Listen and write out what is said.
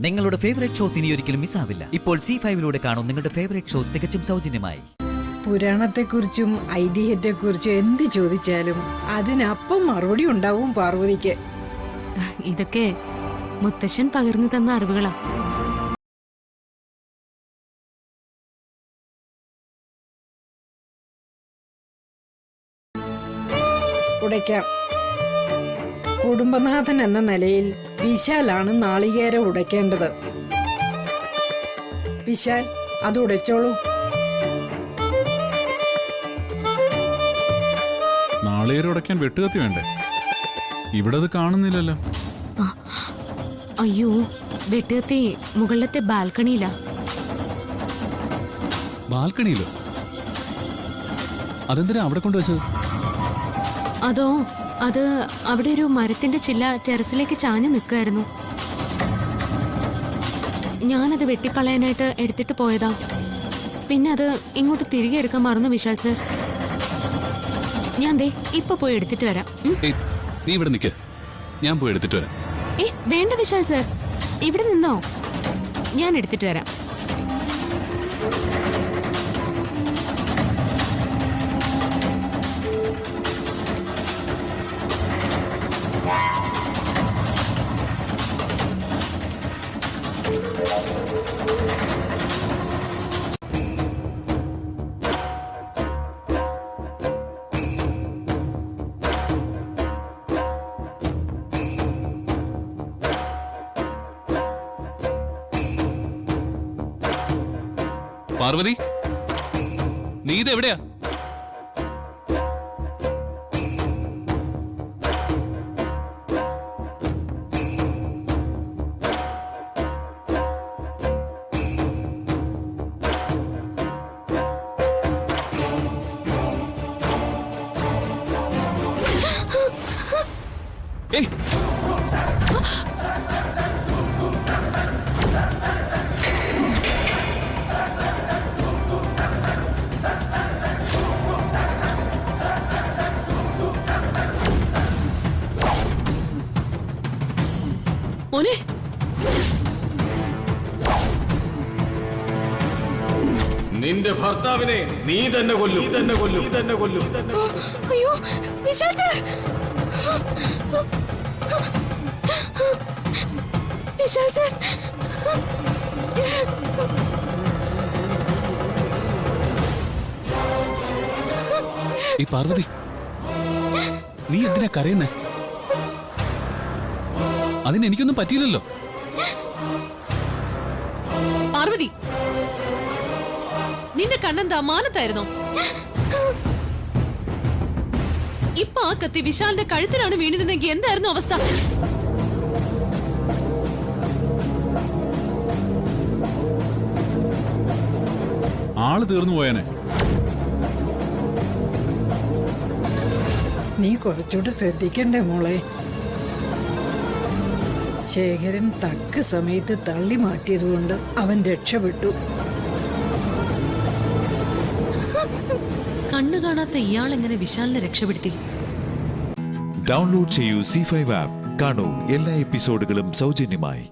നിങ്ങളുടെ favourite shows ഇനി ഒരിക്കലും മിസ്സാവില്ല. ഇപ്പോൾ C5 കാണും നിങ്ങളുടെ ഫേവറേറ്റ് ഷോ തികച്ചും സൗജന്യമായി. പുരാണത്തെക്കുറിച്ചും ഐതിഹ്യത്തെക്കുറിച്ചും എന്ത് ചോദിച്ചാലും അതിനപ്പം മറുപടി ഉണ്ടാവും പാർവതിക്ക്. ഇതൊക്കെ മുത്തശ്ശൻ പകർന്നു തന്ന അറിവുകളാ. ഉടയ്ക്കാം. കുടുംബനാഥൻ എന്ന നിലയിൽ വിശാലാണ് നാളികേരം ഉടയ്ക്കേണ്ടത്. വിശാൽ അത് ഉടച്ചോളൂ. നാളികേരം ഉടയ്ക്കാൻ വെട്ടുകത്തി വേണ്ടേ? ഇവിടെ അത് കാണുന്നില്ലല്ലോ. അയ്യോ, വെട്ടുകത്തി മുകളിലത്തെ ബാൽക്കണിയിലാ. ബാൽക്കണിയിലോ? അതെന്തിനാ അവിടെ കൊണ്ടുവച്ചത്? അതോ അത് അവിടെ ഒരു മരത്തിന്റെ ചില്ല ടെറസിലേക്ക് ചാഞ്ഞു നിൽക്കായിരുന്നു. ഞാനത് വെട്ടിക്കളയാനായിട്ട് എടുത്തിട്ട് പോയതാ. പിന്നെ അത് ഇങ്ങോട്ട് തിരികെ എടുക്കാൻ മറന്നു വിശാൽ സർ. ഞാൻ ദേ ഇപ്പൊ പോയി എടുത്തിട്ട് വരാം. നീ ഇവിടെ നിൽക്ക്, ഞാൻ പോയി എടുത്തിട്ട് വരാം. വേണ്ട വിശാൽ സർ, ഇവിടെ നിന്നോ, ഞാൻ എടുത്തിട്ട് വരാം. പാർവതി, നീ ഇതെവിടെയാ? ഏയ്, മോനെ, നിന്റെ ഭർത്താവിനെ നീ തന്നെ കൊല്ലും. അയ്യോ വിശാൽ സർ, വിശാൽ സർ. ഈ പാർവതി, നീ എന്തിനാ കരയുന്നേ? അതിന് എനിക്കൊന്നും പറ്റിയില്ലല്ലോ. പാർവതി, നിന്റെ കണ്ണെന്താ മാനത്തായിരുന്നോ? ഇപ്പൊ ആ കത്തി വിശാലിന്റെ കഴുത്തിലാണ് വീണിരുന്നെങ്കിൽ എന്തായിരുന്നു അവസ്ഥ? ആള് തീർന്നു പോയാനെ. നീ കുറച്ചുകൂടെ ശ്രദ്ധിക്കണ്ടേ മോളെ? ശേഖരൻ തക്ക സമയത്ത് തള്ളി മാറ്റിയതുകൊണ്ട് അവൻ രക്ഷപ്പെട്ടു. കണ്ണു കാണാത്ത ഇയാളെങ്ങനെ വിശാലിനെ രക്ഷപ്പെടുത്തി? ഡൗൺലോഡ് ചെയ്യൂ C5 ആപ്പ്. കാണൂ എല്ലാ എപ്പിസോഡുകളും സൗജന്യമായി.